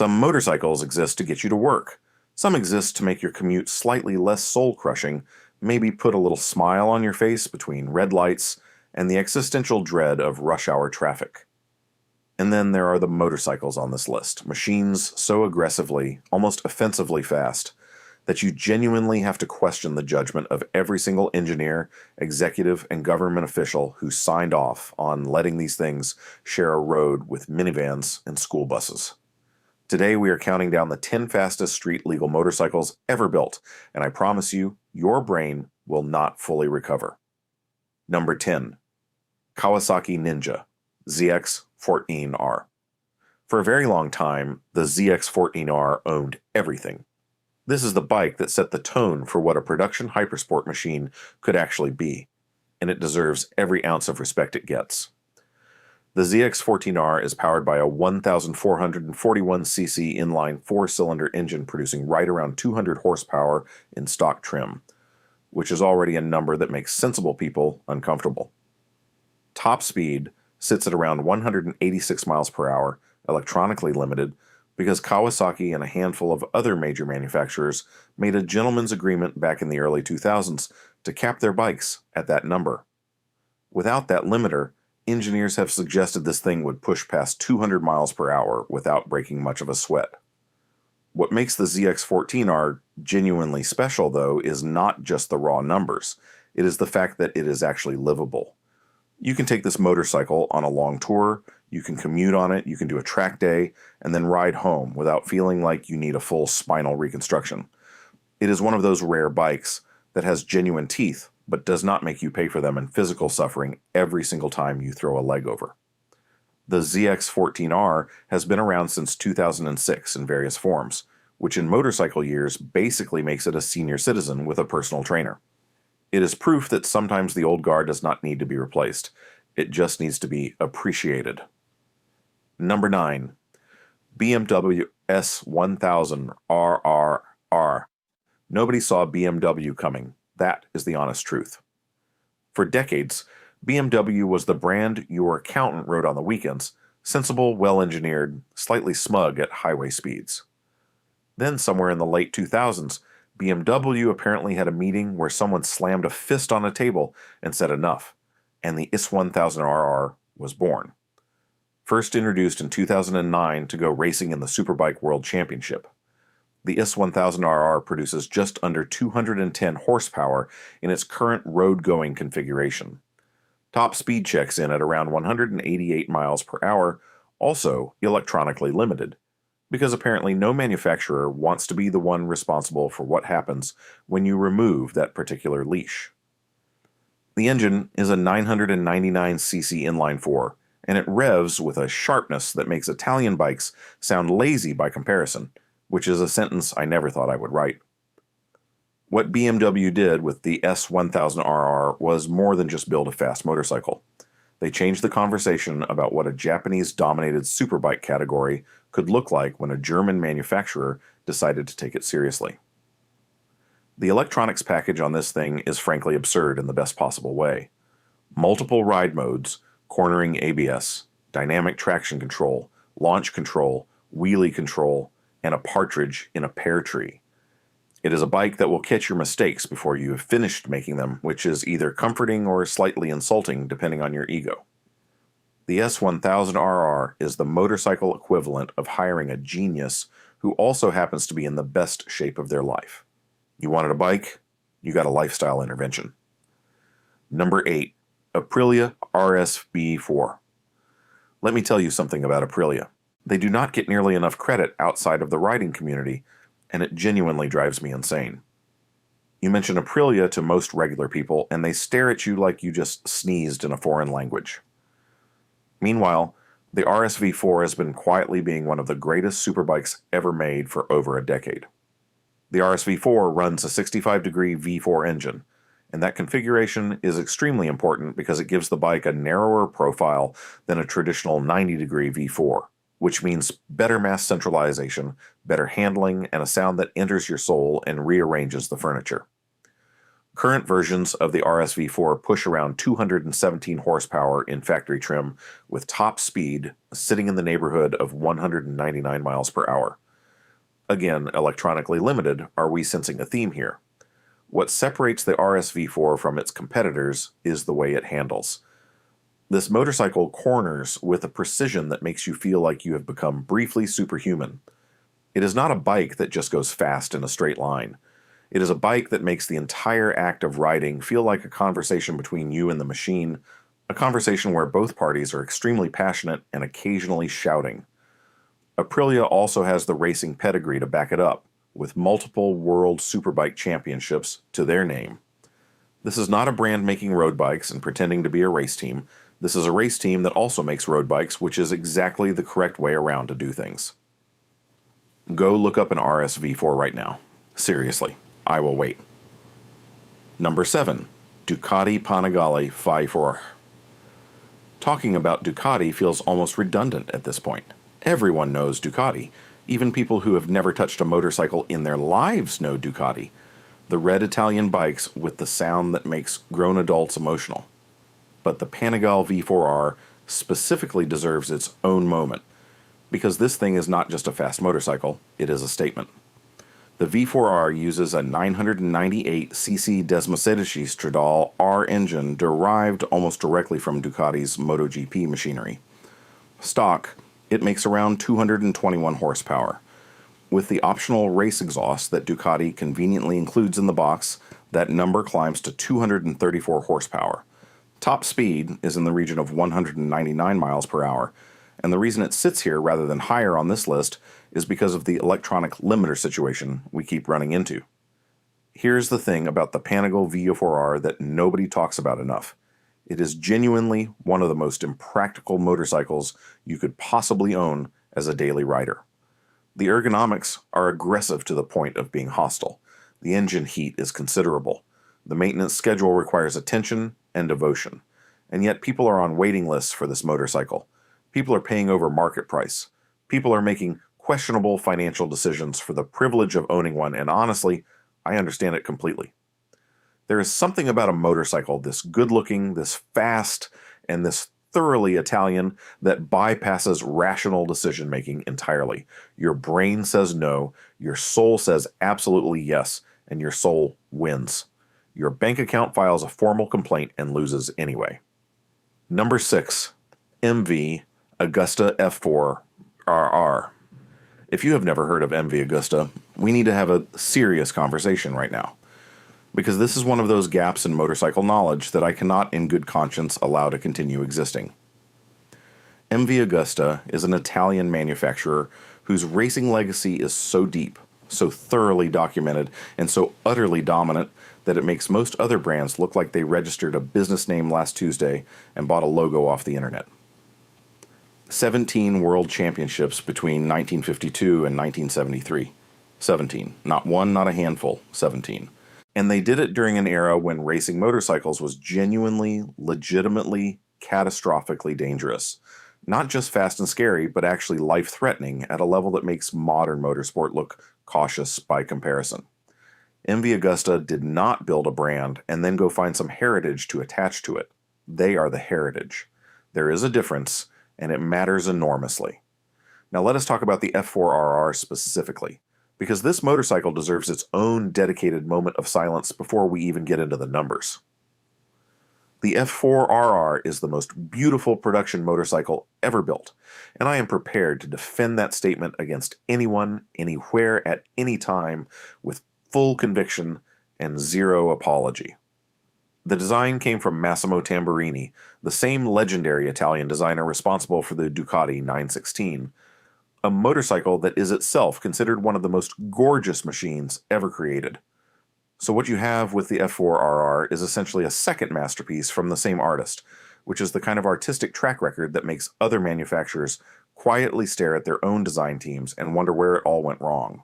Some motorcycles exist to get you to work. Some exist to make your commute slightly less soul-crushing, maybe put a little smile on your face between red lights and the existential dread of rush hour traffic. And then there are the motorcycles on this list, machines so aggressively, almost offensively fast, that you genuinely have to question the judgment of every single engineer, executive, and government official who signed off on letting these things share a road with minivans and school buses. Today we are counting down the 10 fastest street legal motorcycles ever built, and I promise you, your brain will not fully recover. Number 10. Kawasaki Ninja ZX14R. For a very long time, the ZX14R owned everything. This is the bike that set the tone for what a production hypersport machine could actually be, and it deserves every ounce of respect it gets. The ZX14R is powered by a 1,441cc inline 4-cylinder engine producing right around 200 horsepower in stock trim, which is already a number that makes sensible people uncomfortable. Top speed sits at around 186 miles per hour, electronically limited, because Kawasaki and a handful of other major manufacturers made a gentleman's agreement back in the early 2000s to cap their bikes at that number. Without that limiter, engineers have suggested this thing would push past 200 miles per hour without breaking much of a sweat. What makes the ZX14R genuinely special, though, is not just the raw numbers. It is the fact that it is actually livable. You can take this motorcycle on a long tour, you can commute on it, you can do a track day, and then ride home without feeling like you need a full spinal reconstruction. It is one of those rare bikes that has genuine teeth, but does not make you pay for them in physical suffering every single time you throw a leg over. The ZX14R has been around since 2006 in various forms, which in motorcycle years basically makes it a senior citizen with a personal trainer. It is proof that sometimes the old guard does not need to be replaced. It just needs to be appreciated. Number 9. BMW S1000 RRR. Nobody saw BMW coming. That is the honest truth. For decades, BMW was the brand your accountant rode on the weekends, sensible, well-engineered, slightly smug at highway speeds. Then somewhere in the late 2000s, BMW apparently had a meeting where someone slammed a fist on a table and said enough, and the S1000RR was born. First introduced in 2009 to go racing in the Superbike World Championship. The S1000RR produces just under 210 horsepower in its current road-going configuration. Top speed checks in at around 188 miles per hour, also electronically limited, because apparently no manufacturer wants to be the one responsible for what happens when you remove that particular leash. The engine is a 999cc inline-4, and it revs with a sharpness that makes Italian bikes sound lazy by comparison, which is a sentence I never thought I would write. What BMW did with the S1000RR was more than just build a fast motorcycle. They changed the conversation about what a Japanese-dominated superbike category could look like when a German manufacturer decided to take it seriously. The electronics package on this thing is frankly absurd in the best possible way. Multiple ride modes, cornering ABS, dynamic traction control, launch control, wheelie control, and a partridge in a pear tree. It is a bike that will catch your mistakes before you have finished making them, which is either comforting or slightly insulting depending on your ego. The S1000RR is the motorcycle equivalent of hiring a genius who also happens to be in the best shape of their life. You wanted a bike? You got a lifestyle intervention. Number 8. Aprilia RSV4. Let me tell you something about Aprilia. They do not get nearly enough credit outside of the riding community, and it genuinely drives me insane. You mention Aprilia to most regular people, and they stare at you like you just sneezed in a foreign language. Meanwhile, the RSV4 has been quietly being one of the greatest superbikes ever made for over a decade. The RSV4 runs a 65-degree V4 engine, and that configuration is extremely important because it gives the bike a narrower profile than a traditional 90-degree V4, which means better mass centralization, better handling, and a sound that enters your soul and rearranges the furniture. Current versions of the RSV4 push around 217 horsepower in factory trim, with top speed sitting in the neighborhood of 199 miles per hour. Again, electronically limited, are we sensing a theme here? What separates the RSV4 from its competitors is the way it handles. This motorcycle corners with a precision that makes you feel like you have become briefly superhuman. It is not a bike that just goes fast in a straight line. It is a bike that makes the entire act of riding feel like a conversation between you and the machine, a conversation where both parties are extremely passionate and occasionally shouting. Aprilia also has the racing pedigree to back it up, with multiple World Superbike Championships to their name. This is not a brand making road bikes and pretending to be a race team. This is a race team that also makes road bikes, which is exactly the correct way around to do things. Go look up an RSV4 right now. Seriously, I will wait. Number 7. Ducati Panigale V4R. Talking about Ducati feels almost redundant at this point. Everyone knows Ducati. Even people who have never touched a motorcycle in their lives know Ducati. The red Italian bikes with the sound that makes grown adults emotional. But the Panigale V4R specifically deserves its own moment, because this thing is not just a fast motorcycle, it is a statement. The V4R uses a 998cc Desmosedici Stradale R engine derived almost directly from Ducati's MotoGP machinery. Stock, it makes around 221 horsepower. With the optional race exhaust that Ducati conveniently includes in the box, that number climbs to 234 horsepower. Top speed is in the region of 199 miles per hour, and the reason it sits here rather than higher on this list is because of the electronic limiter situation we keep running into. Here's the thing about the Panigale V4R that nobody talks about enough. It is genuinely one of the most impractical motorcycles you could possibly own as a daily rider. The ergonomics are aggressive to the point of being hostile. The engine heat is considerable. The maintenance schedule requires attention and devotion. And yet people are on waiting lists for this motorcycle. People are paying over market price. People are making questionable financial decisions for the privilege of owning one, and honestly, I understand it completely. There is something about a motorcycle, this good-looking, this fast, and this thoroughly Italian, that bypasses rational decision-making entirely. Your brain says no, your soul says absolutely yes, and your soul wins. Your bank account files a formal complaint and loses anyway. Number 6. MV Agusta F4 RR. If you have never heard of MV Agusta, we need to have a serious conversation right now, because this is one of those gaps in motorcycle knowledge that I cannot in good conscience allow to continue existing. MV Agusta is an Italian manufacturer whose racing legacy is so deep, so thoroughly documented, and so utterly dominant that it makes most other brands look like they registered a business name last Tuesday and bought a logo off the internet. 17 world championships between 1952 and 1973. 17. Not one, not a handful. 17. And they did it during an era when racing motorcycles was genuinely, legitimately, catastrophically dangerous. Not just fast and scary, but actually life-threatening at a level that makes modern motorsport look cautious by comparison. MV Agusta did not build a brand and then go find some heritage to attach to it. They are the heritage. There is a difference, and it matters enormously. Now let us talk about the F4RR specifically, because this motorcycle deserves its own dedicated moment of silence before we even get into the numbers. The F4RR is the most beautiful production motorcycle ever built, and I am prepared to defend that statement against anyone, anywhere, at any time, with full conviction and zero apology. The design came from Massimo Tamburini, the same legendary Italian designer responsible for the Ducati 916, a motorcycle that is itself considered one of the most gorgeous machines ever created. So what you have with the F4RR is essentially a second masterpiece from the same artist, which is the kind of artistic track record that makes other manufacturers quietly stare at their own design teams and wonder where it all went wrong.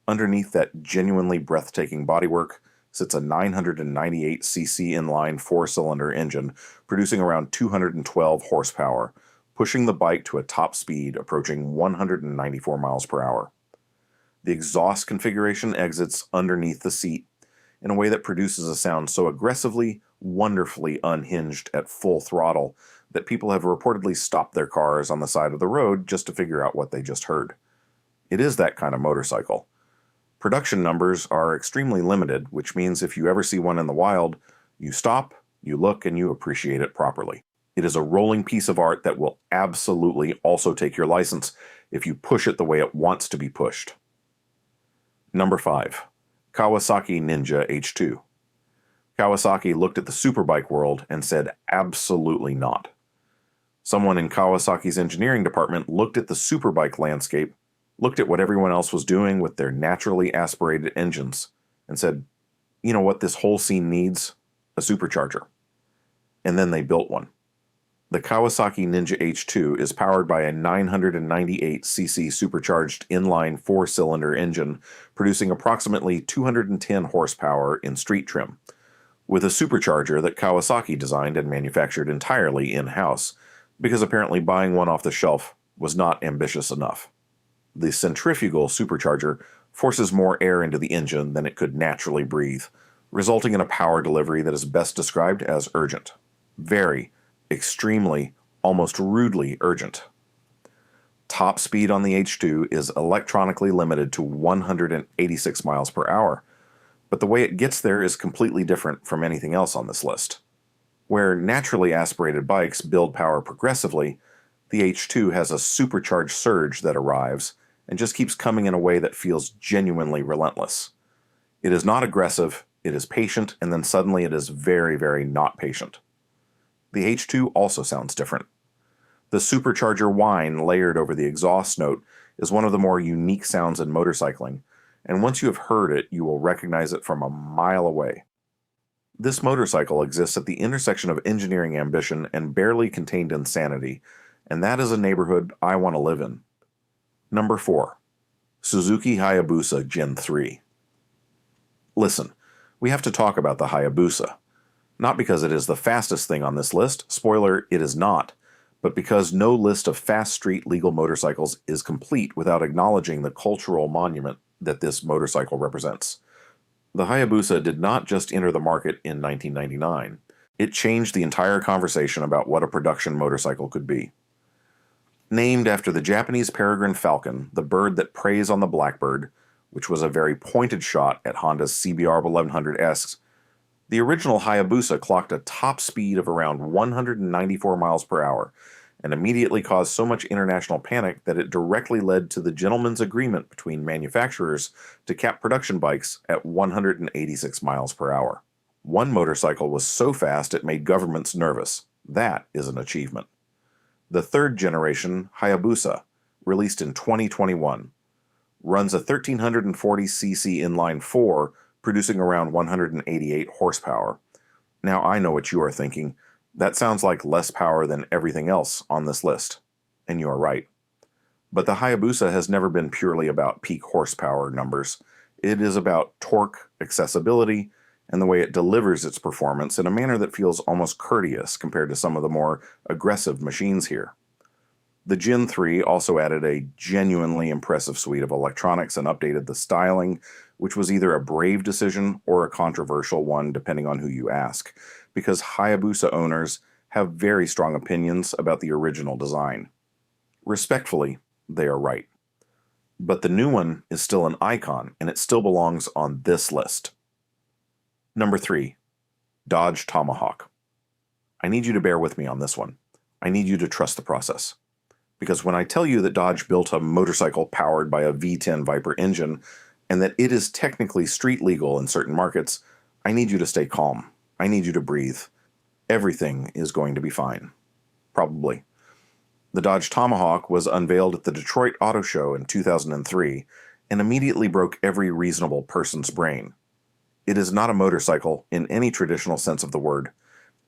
Underneath that genuinely breathtaking bodywork sits a 998cc inline four-cylinder engine producing around 212 horsepower, pushing the bike to a top speed approaching 194 miles per hour. The exhaust configuration exits underneath the seat, in a way that produces a sound so aggressively, wonderfully unhinged at full throttle that people have reportedly stopped their cars on the side of the road just to figure out what they just heard. It is that kind of motorcycle. Production numbers are extremely limited, which means if you ever see one in the wild, you stop, you look, and you appreciate it properly. It is a rolling piece of art that will absolutely also take your license if you push it the way it wants to be pushed. Number 5. Kawasaki Ninja H2. Kawasaki looked at the superbike world and said absolutely not. Someone in Kawasaki's engineering department looked at the superbike landscape, looked at what everyone else was doing with their naturally aspirated engines, and said, you know what this whole scene needs? A supercharger. And then they built one. The Kawasaki Ninja H2 is powered by a 998cc supercharged inline 4-cylinder engine, producing approximately 210 horsepower in street trim, with a supercharger that Kawasaki designed and manufactured entirely in-house, because apparently buying one off the shelf was not ambitious enough. The centrifugal supercharger forces more air into the engine than it could naturally breathe, resulting in a power delivery that is best described as urgent. Very, extremely, almost rudely urgent. Top speed on the H2 is electronically limited to 186 miles per hour, but the way it gets there is completely different from anything else on this list. Where naturally aspirated bikes build power progressively, the H2 has a supercharged surge that arrives and just keeps coming in a way that feels genuinely relentless. It is not aggressive, it is patient, and then suddenly it is very, very not patient. The H2 also sounds different. The supercharger whine layered over the exhaust note is one of the more unique sounds in motorcycling, and once you have heard it, you will recognize it from a mile away. This motorcycle exists at the intersection of engineering ambition and barely contained insanity, and that is a neighborhood I want to live in. Number 4. Suzuki Hayabusa Gen 3. Listen, we have to talk about the Hayabusa. Not because it is the fastest thing on this list, spoiler, it is not, but because no list of fast street legal motorcycles is complete without acknowledging the cultural monument that this motorcycle represents. The Hayabusa did not just enter the market in 1999. It changed the entire conversation about what a production motorcycle could be. Named after the Japanese peregrine falcon, the bird that preys on the blackbird, which was a very pointed shot at Honda's CBR 1100S, the original Hayabusa clocked a top speed of around 194 miles per hour and immediately caused so much international panic that it directly led to the gentleman's agreement between manufacturers to cap production bikes at 186 miles per hour. One motorcycle was so fast it made governments nervous. That is an achievement. The third generation Hayabusa, released in 2021, runs a 1340cc inline 4, producing around 188 horsepower. Now I know what you are thinking. That sounds like less power than everything else on this list. And you are right. But the Hayabusa has never been purely about peak horsepower numbers. It is about torque, accessibility, and the way it delivers its performance in a manner that feels almost courteous compared to some of the more aggressive machines here. The Gen 3 also added a genuinely impressive suite of electronics and updated the styling, which was either a brave decision or a controversial one depending on who you ask, because Hayabusa owners have very strong opinions about the original design. Respectfully, they are right. But the new one is still an icon, and it still belongs on this list. Number 3. Dodge Tomahawk. I need you to bear with me on this one. I need you to trust the process. Because when I tell you that Dodge built a motorcycle powered by a V10 Viper engine, and that it is technically street legal in certain markets, I need you to stay calm. I need you to breathe. Everything is going to be fine. Probably. The Dodge Tomahawk was unveiled at the Detroit Auto Show in 2003 and immediately broke every reasonable person's brain. It is not a motorcycle in any traditional sense of the word.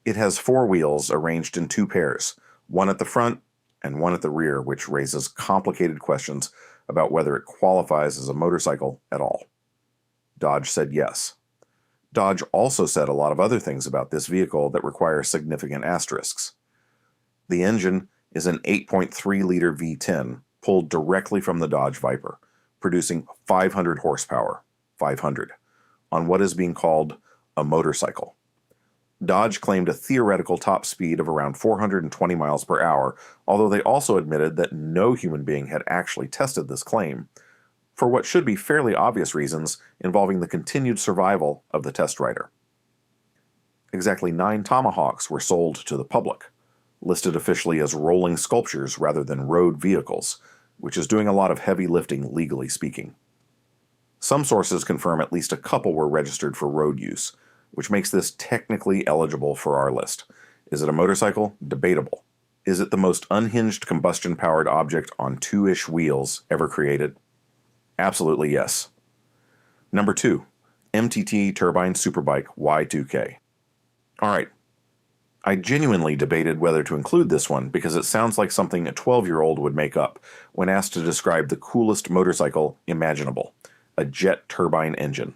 It has 4 wheels arranged in 2 pairs, one at the front and one at the rear, which raises complicated questions about whether it qualifies as a motorcycle at all. Dodge said yes. Dodge also said a lot of other things about this vehicle that require significant asterisks. The engine is an 8.3-liter V10 pulled directly from the Dodge Viper, producing 500 horsepower, 500, on what is being called a motorcycle. Dodge claimed a theoretical top speed of around 420 miles per hour, although they also admitted that no human being had actually tested this claim, for what should be fairly obvious reasons involving the continued survival of the test rider. Exactly 9 Tomahawks were sold to the public, listed officially as rolling sculptures rather than road vehicles, which is doing a lot of heavy lifting legally speaking. Some sources confirm at least a couple were registered for road use, which makes this technically eligible for our list. Is it a motorcycle? Debatable. Is it the most unhinged combustion-powered object on 2-ish wheels ever created? Absolutely yes. Number 2, MTT Turbine Superbike Y2K. Alright, I genuinely debated whether to include this one because it sounds like something a 12-year-old would make up when asked to describe the coolest motorcycle imaginable, a jet turbine engine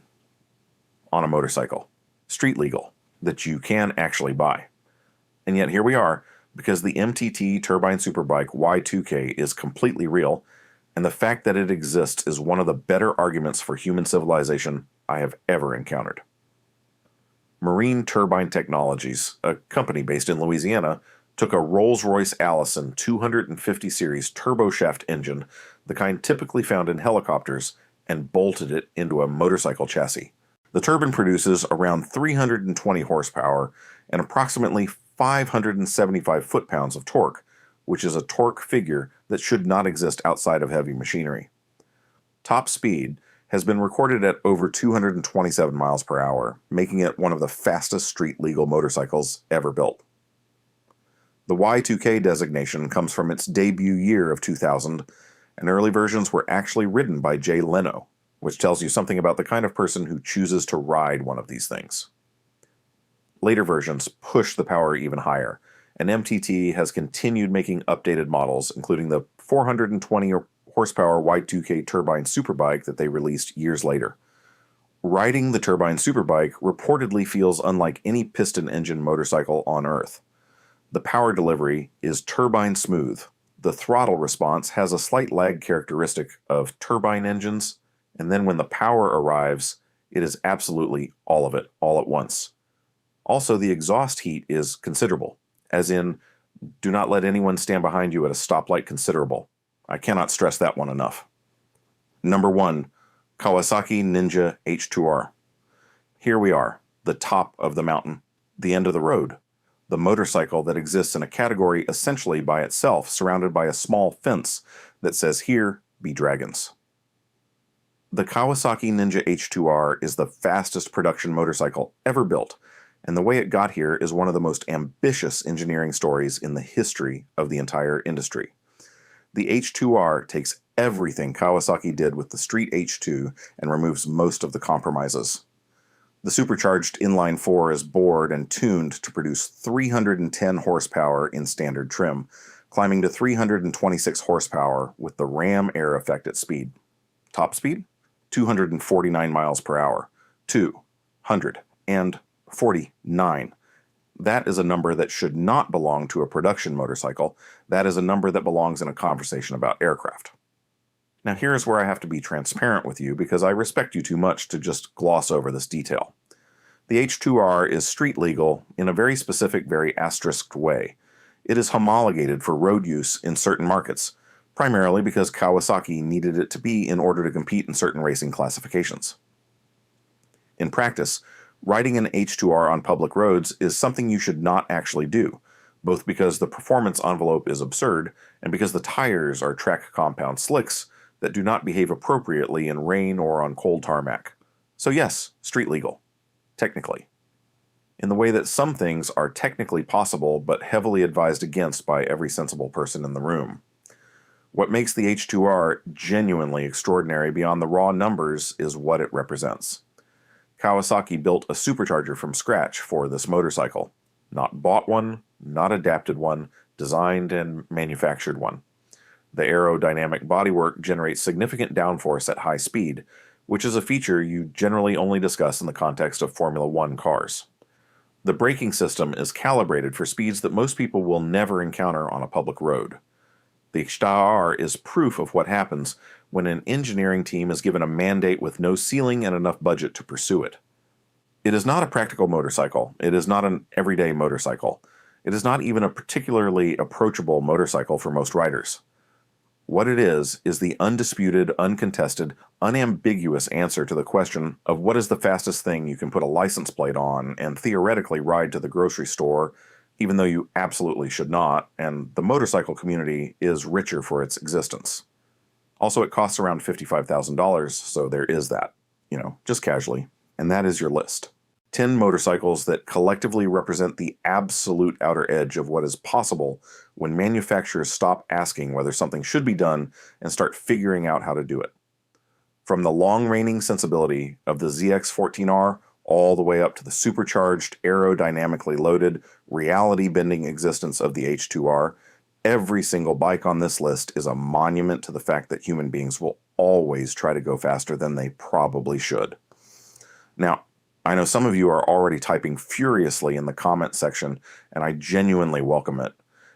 on a motorcycle. Street legal, that you can actually buy. And yet here we are, because the MTT Turbine Superbike Y2K is completely real, and the fact that it exists is one of the better arguments for human civilization I have ever encountered. Marine Turbine Technologies, a company based in Louisiana, took a Rolls-Royce Allison 250 series turboshaft engine, the kind typically found in helicopters, and bolted it into a motorcycle chassis. The turbine produces around 320 horsepower and approximately 575 foot-pounds of torque, which is a torque figure that should not exist outside of heavy machinery. Top speed has been recorded at over 227 miles per hour, making it one of the fastest street-legal motorcycles ever built. The Y2K designation comes from its debut year of 2000, and early versions were actually ridden by Jay Leno, which tells you something about the kind of person who chooses to ride one of these things. Later versions push the power even higher, and MTT has continued making updated models, including the 420 horsepower Y2K Turbine Superbike that they released years later. Riding the Turbine Superbike reportedly feels unlike any piston engine motorcycle on Earth. The power delivery is turbine smooth. The throttle response has a slight lag characteristic of turbine engines, and then when the power arrives, it is absolutely all of it, all at once. Also, the exhaust heat is considerable, as in, do not let anyone stand behind you at a stoplight considerable. I cannot stress that one enough. Number 1, Kawasaki Ninja H2R. Here we are, the top of the mountain, the end of the road, the motorcycle that exists in a category essentially by itself, surrounded by a small fence that says, "Here be dragons." The Kawasaki Ninja H2R is the fastest production motorcycle ever built, and the way it got here is one of the most ambitious engineering stories in the history of the entire industry. The H2R takes everything Kawasaki did with the Street H2 and removes most of the compromises. The supercharged inline-4 is bored and tuned to produce 310 horsepower in standard trim, climbing to 326 horsepower with the ram air effect at speed. Top speed? 249 miles per hour. 249. That is a number that should not belong to a production motorcycle. That is a number that belongs in a conversation about aircraft. Now here's where I have to be transparent with you because I respect you too much to just gloss over this detail. The H2R is street legal in a very specific, very asterisked way. It is homologated for road use in certain markets, primarily because Kawasaki needed it to be in order to compete in certain racing classifications. In practice, riding an H2R on public roads is something you should not actually do, both because the performance envelope is absurd and because the tires are track compound slicks that do not behave appropriately in rain or on cold tarmac. So yes, street legal. Technically. In the way that some things are technically possible but heavily advised against by every sensible person in the room. What makes the H2R genuinely extraordinary beyond the raw numbers is what it represents. Kawasaki built a supercharger from scratch for this motorcycle. Not bought one, not adapted one, designed and manufactured one. The aerodynamic bodywork generates significant downforce at high speed, which is a feature you generally only discuss in the context of Formula One cars. The braking system is calibrated for speeds that most people will never encounter on a public road. The H2R is proof of what happens when an engineering team is given a mandate with no ceiling and enough budget to pursue it. It is not a practical motorcycle. It is not an everyday motorcycle. It is not even a particularly approachable motorcycle for most riders. What it is the undisputed, uncontested, unambiguous answer to the question of what is the fastest thing you can put a license plate on and theoretically ride to the grocery store, even though you absolutely should not, and the motorcycle community is richer for its existence. Also, it costs around $55,000, so there is that, just casually. And that is your list. 10 motorcycles that collectively represent the absolute outer edge of what is possible when manufacturers stop asking whether something should be done and start figuring out how to do it. From the long-reigning sensibility of the ZX14R all the way up to the supercharged, aerodynamically loaded, reality-bending existence of the H2R, every single bike on this list is a monument to the fact that human beings will always try to go faster than they probably should. Now, I know some of you are already typing furiously in the comment section, and I genuinely welcome it.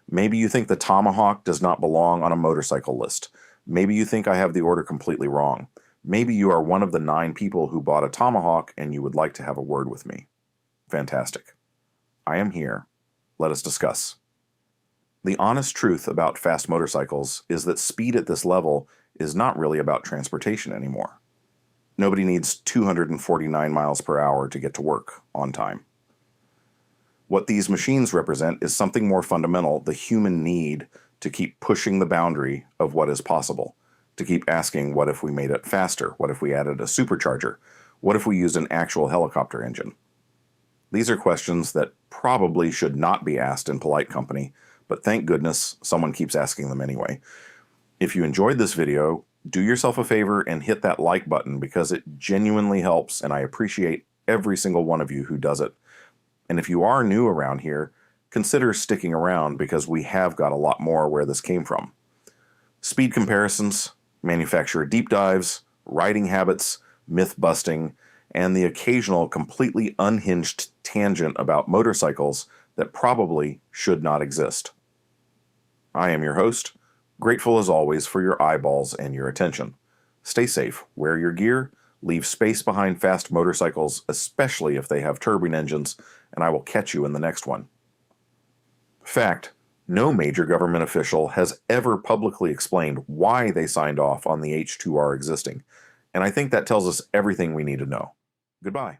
Maybe you think the Tomahawk does not belong on a motorcycle list. Maybe you think I have the order completely wrong. Maybe you are one of the 9 people who bought a Tomahawk and you would like to have a word with me. Fantastic. I am here. Let us discuss. The honest truth about fast motorcycles is that speed at this level is not really about transportation anymore. Nobody needs 249 miles per hour to get to work on time. What these machines represent is something more fundamental, the human need to keep pushing the boundary of what is possible, to keep asking, what if we made it faster? What if we added a supercharger? What if we used an actual helicopter engine? These are questions that probably should not be asked in polite company, but thank goodness someone keeps asking them anyway. If you enjoyed this video, do yourself a favor and hit that like button because it genuinely helps, and I appreciate every single one of you who does it. And if you are new around here, consider sticking around because we have got a lot more where this came from. Speed comparisons, manufacturer deep dives, riding habits, myth busting, and the occasional completely unhinged tangent about motorcycles that probably should not exist. I am your host, grateful as always for your eyeballs and your attention. Stay safe, wear your gear, leave space behind fast motorcycles, especially if they have turbine engines, and I will catch you in the next one. Fact, no major government official has ever publicly explained why they signed off on the H2R existing, and I think that tells us everything we need to know. Goodbye.